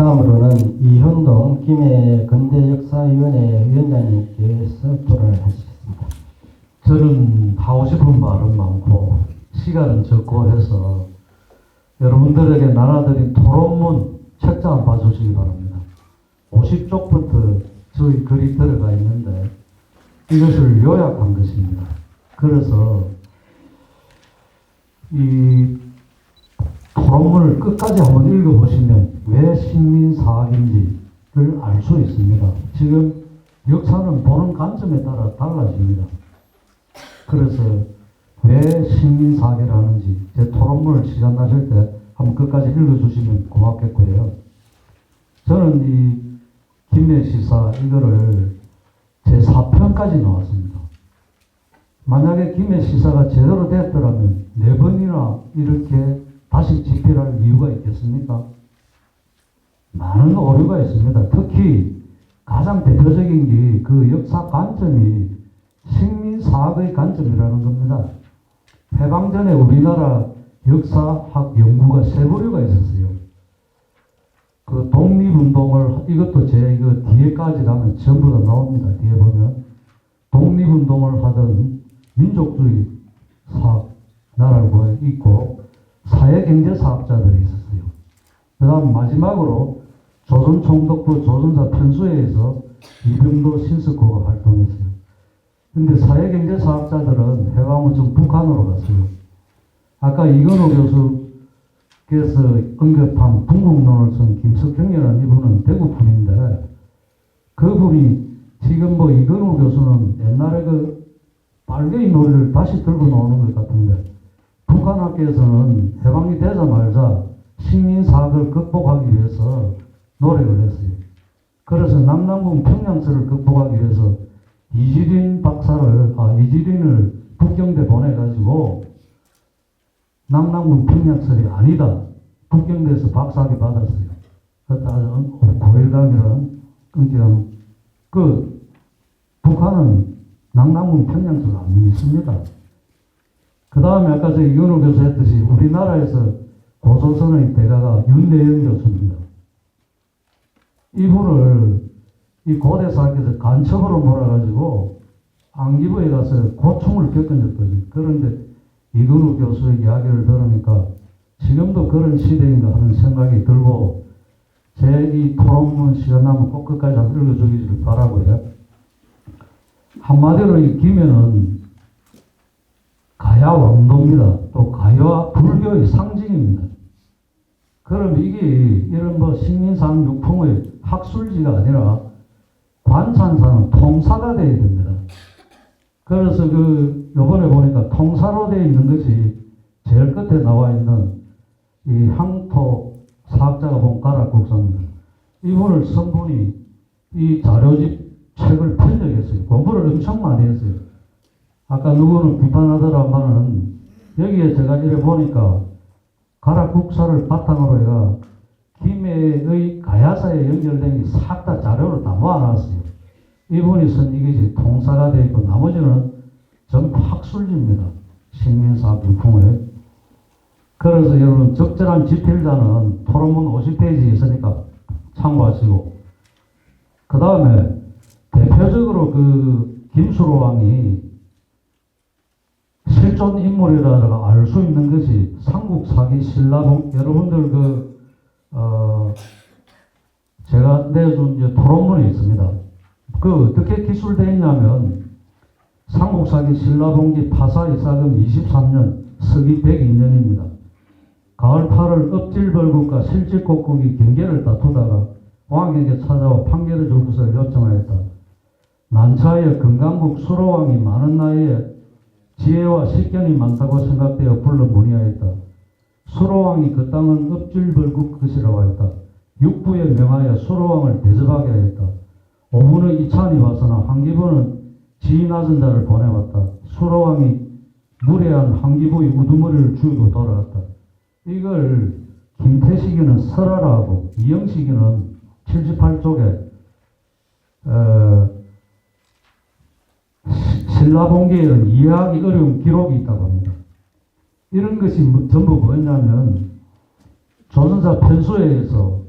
다음으로는 이현동 김해 근대역사위원회 위원장님께 서토를 하시겠습니다. 저는 하고 싶은 말은 많고 시간은 적고 해서 여러분들에게 나눠드린 토론문 책자 한번 봐주시기 바랍니다. 50쪽부터 저희 글이 들어가 있는데 이것을 요약한 것입니다. 그래서 이 토론문을 끝까지 한번 읽어보시면 왜 식민사학인지를 알 수 있습니다. 지금 역사는 보는 관점에 따라 달라집니다. 그래서 왜 식민사학을 하는지 제 토론문을 시간 나실 때 한번 끝까지 읽어주시면 고맙겠고요. 저는 이 김해시사 이거를 제 4편까지 나왔습니다. 만약에 김해시사가 제대로 됐더라면 4번이나 이렇게 다시 집필할 이유가 있겠습니까? 많은 오류가 있습니다. 특히 가장 대표적인 게 그 역사 관점이 식민사학의 관점이라는 겁니다. 해방 전에 우리나라 역사학 연구가 세 부류가 있었어요. 그 독립운동을, 이것도 제 이거 뒤에까지 가면 전부 다 나옵니다. 뒤에 보면. 독립운동을 하던 민족주의 사학 나라가 있고, 사회경제사학자들이 있었어요. 그 다음 마지막으로 조선총독부 조선사 편수회에서 이병도 신석호가 활동했어요. 근데 사회경제사학자들은 해방 후 전 북한으로 갔어요. 아까 이건호 교수께서 언급한 bun국론을 쓴 김석경이라는 이분은 대구 분인데, 그분이 지금 뭐 이건호 교수는 옛날에 그 빨갱이 놀이를 다시 들고 나오는 것 같은데, 북한 학교에서는 해방이 되자마자 식민사학을 극복하기 위해서 노력을 했어요. 그래서 남남군 평양설을 극복하기 위해서 이지린 이지린을 북경대 보내가지고 남남군 평양설이 아니다. 북경대에서 박사학위 받았어요. 그렇다 고일강이라는 끔찍한 북한은 남남군 평양설 안 믿습니다. 그 다음에 아까 저 이건호 교수 했듯이 우리나라에서 고조선의 대가가 윤내영 교수입니다. 이분을 이 고대사학에서 간첩으로 몰아가지고 안기부에 가서 고충을 겪은 적도 있어요. 그런데 이건호 교수의 이야기를 들으니까 지금도 그런 시대인가 하는 생각이 들고, 제 이 토론문 시간 나면 꼭 끝까지 한번 읽어주기를 바라고요. 한마디로 이 김해는 가야 왕도입니다. 또 가야 불교의 상징입니다. 그럼 이게 이런 뭐 식민상 육풍의 학술지가 아니라 관산사는 통사가 되어야 됩니다. 그래서 요번에 보니까 통사로 되어 있는 것이 제일 끝에 나와 있는 이 향토 사학자가 본 가락국사입니다. 이분을 쓴 분이 이 자료집 책을 번역했어요. 공부를 엄청 많이 했어요. 아까 누구는 비판하더라마는 여기에 제가 이래 보니까 가락국사를 바탕으로 해가 김해의 가야사에 연결된 게 싹 다 자료를 다 모아놨어요. 이분이 쓴 이것이 통사가 되어 있고 나머지는 전부 학술지입니다. 식민사학 유풍에. 그래서 여러분 적절한 집필자는 토론문 50페이지 있으니까 참고하시고, 그 다음에 대표적으로 김수로왕이 실존 인물이라고 알 수 있는 것이 삼국사기 신라봉, 여러분들 제가 내준 토론문이 있습니다. 어떻게 기술되어 있냐면, 삼국사기 신라봉기 파사 이사금 23년, 서기 102년입니다. 가을 8월 읍질벌국과 실직곡국이 경계를 다투다가 왕에게 찾아와 판결을 줄 것을 요청하였다. 난차하여 건강국 수로왕이 많은 나이에 지혜와 식견이 많다고 생각되어 불러 문의하였다. 수로왕이 그 땅은 읍질벌국 것이라고 하였다. 육부에 명하여 수로왕을 대접하게 하였다. 5분의 이찬이 왔으나 황기부는 지위 낮은 자를 보내왔다. 수로왕이 무례한 황기부의 우두머리를 죽이고 돌아갔다. 이걸 김태식이는 설하라고, 이영식이는 78쪽에 신라봉기에는 이해하기 어려운 기록이 있다고 합니다. 이런 것이 전부 뭐였냐면 조선사 편수회에서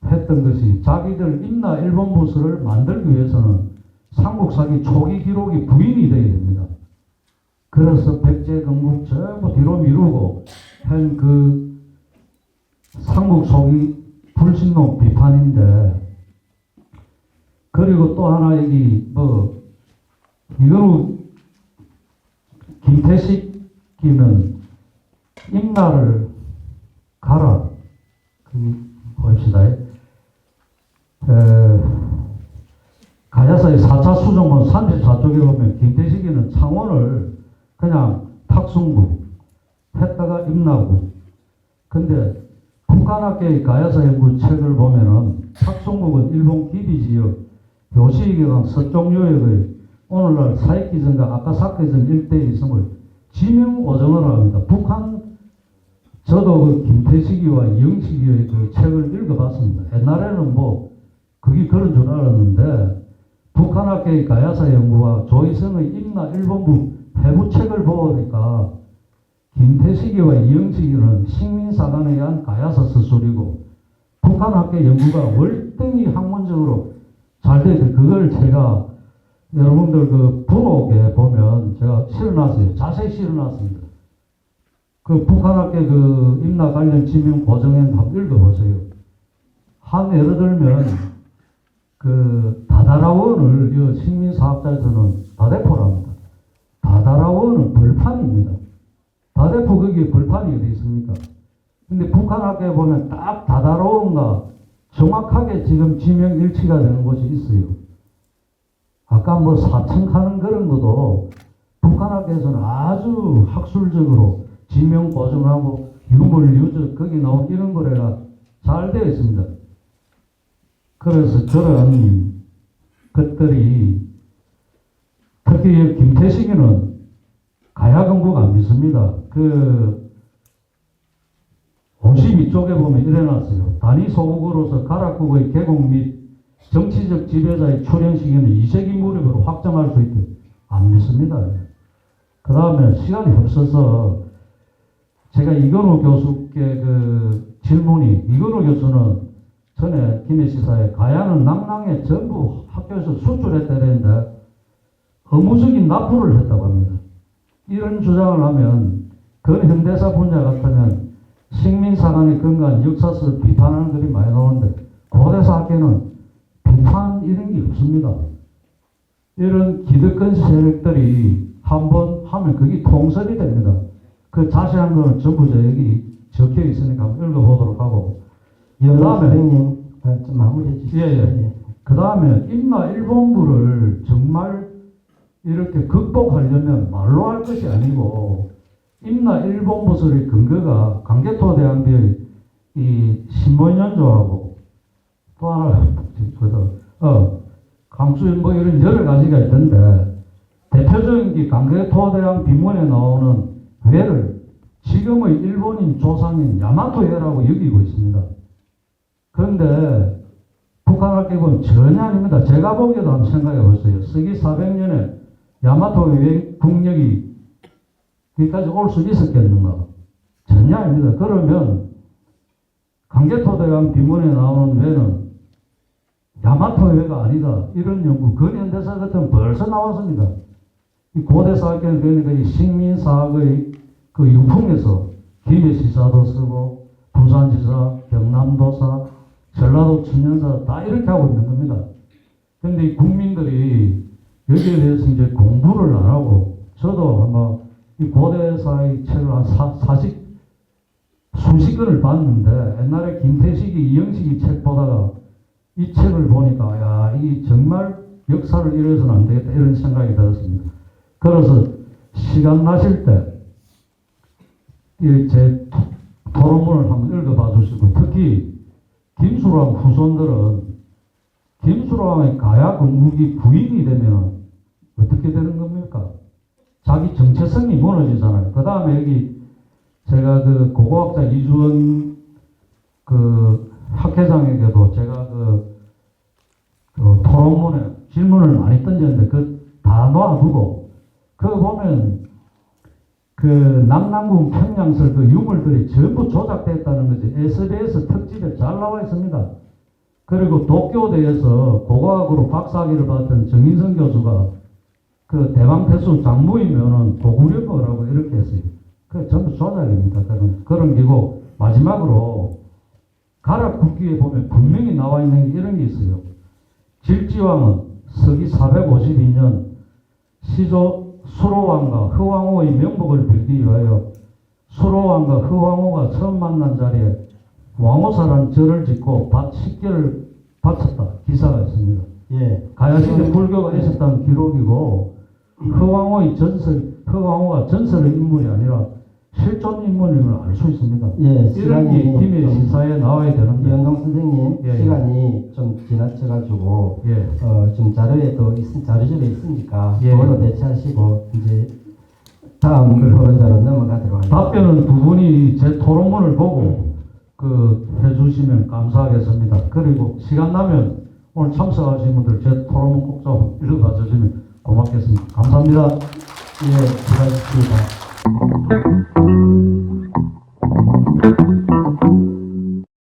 했던 것이 자기들 임나 일본 부서를 만들기 위해서는 삼국사기 초기 기록이 부인이 되어야 됩니다. 그래서 백제, 건국 전부 뒤로 미루고 한 그 삼국 초기 불신론 비판인데, 그리고 또 하나 여기 이거로 김태식기는 임나를 가라. 봅시다. 가야사의 4차 수정본 34쪽에 보면 김태식이는 창원을 그냥 탁순국 했다가 임나고, 근데 북한학계의 가야사 연구 책을 보면은 탁순국은 일본 기비지역 요시이경 서쪽 요역의 오늘날 사익기전과 아카사키전 일대에 있음을 지명 오정을 합니다. 저도 그 김태식이와 이영식이의 그 책을 읽어봤습니다. 옛날에는 그게 그런 줄 알았는데, 북한학계의 가야사 연구와 조이성의 임나 일본부 해부책을 보니까 김태식이와 이영식이는 식민사관에 의한 가야사 서술이고, 북한학계 연구가 월등히 학문적으로 잘 되는데, 그걸 제가 여러분들 그 부록에 보면 제가 실어놨어요. 자세히 실어놨습니다. 그 북한학계 그 임나 관련 지명 고정엔 한번 읽어보세요. 예를 들면 그 다다라원을 식민사학자에서는 다대포랍니다. 다다라원은 벌판입니다. 다대포 거기에 벌판이 어디 있습니까? 근데 북한학계에 보면 딱 다다라원과 정확하게 지금 지명 일치가 되는 곳이 있어요. 아까 사청하는 그런 것도 북한학계에서는 아주 학술적으로 지명 고정하고 유물 유적 거기 나온 이런 거래가 잘 되어 있습니다. 그래서 저런 것들이, 특히 김태식이는 가야건국 안 믿습니다. 그 52쪽에 보면 이래놨어요. 단위 소국으로서 가락국의 개국 및 정치적 지배자의 출현 시기는 2세기 무렵으로 확정할 수 있다. 안 믿습니다. 그 다음에 시간이 없어서 제가 이건우 교수께 그 질문이, 이건우 교수는 전에 김해시사에 가야는 낭낭에 전부 학교에서 수출했다 그랬는데 의무적인 납부를 했다고 합니다. 이런 주장을 하면 근현대사 분야 같으면 식민사관에 근거한 역사서를 비판하는 글이 많이 나오는데, 고대사 학계는 비판 이런 게 없습니다. 이런 기득권 세력들이 한번 하면 그게 통설이 됩니다. 그 자세한 거는 전부 여기 적혀 있으니까 한번 읽어보도록 하고. 이현우 선생님, 좀 마무리해 주시죠. 예. 그 다음에 임나 일본부를 정말 이렇게 극복하려면 말로 할 것이 아니고, 임나 일본부설의 근거가 강개토대왕비의 이 신문연조하고 또 하나 강수일 이런 여러 가지가 있던데, 대표적인 게 강개토대왕 비문에 나오는 외를 지금의 일본인 조상인 야마토해라고 여기고 있습니다. 그런데 북한학계 보면 전혀 아닙니다. 제가 보기에도 한번 생각해 보세요. 서기 400년에 야마토의 국력이 여기까지 올 수 있었겠는가? 전혀 아닙니다. 그러면 강개토대왕 비문에 나오는 외는 야마토해가 아니다. 이런 연구, 근현대사 같은 벌써 나왔습니다. 이 고대사학계는 그러니까 이 식민사학의 그 유풍에서 김해시사도 쓰고, 부산지사, 경남도사, 전라도 천년사 다 이렇게 하고 있는 겁니다. 근데 이 국민들이 여기에 대해서 이제 공부를 안 하고, 저도 아마 이 고대사의 책을 한 수십 권을 봤는데, 옛날에 김태식이, 이영식이 책 보다가 이 책을 보니까, 야, 이 정말 역사를 잃어서는 안 되겠다, 이런 생각이 들었습니다. 그래서 시간 나실 때 제 토론문을 한번 읽어봐 주시고, 특히 김수로왕 후손들은 김수로왕의 가야 건국이 부인이 되면 어떻게 되는 겁니까? 자기 정체성이 무너지잖아요. 그 다음에 여기 제가 그 고고학자 이주원 그 학회장에게도 제가 그 토론문에 질문을 많이 던졌는데 그 다 놔두고, 그거 보면 그 남남군 평양설 그 유물들이 전부 조작됐다는 거지. SBS 특집에 잘 나와 있습니다. 그리고 도쿄대에서 고고학으로 박사학위를 받은 정인성 교수가 그 대방태수 장모이면은 도구려거라고 이렇게 했어요. 그 전부 조작입니다. 그런 기고 마지막으로 가락국기에 보면 분명히 나와 있는 게 이런 게 있어요. 질지왕은 서기 452년 시조 수로왕과 흐왕호의 명복을 빌기 위하여 수로왕과 흐왕호가 처음 만난 자리에 왕호사란 절을 짓고 밭 10개를 바쳤다. 기사가 있습니다. 예. 가야시대 불교가 있었다는 기록이고 흐왕호가 전설의 인물이 아니라 실존 인물임을 알 수 있습니다. 예, 이런 게 시간이 김해 좀 시사에 나와야 되는데 이현동 선생님 예, 예. 시간이 좀 지나쳐가지고 예. 좀 자료에 또 자료집에 있으니까 예. 그걸로 대체하시고 이제 다음 토론자로 넘어가도록 하겠습니다. 답변은 두 분이 제 토론문을 보고 해주시면 감사하겠습니다. 그리고 시간 나면 오늘 참석하신 분들 제 토론문 꼭 좀 읽어봐 주시면 고맙겠습니다. 감사합니다. 예, 수고하셨습니다.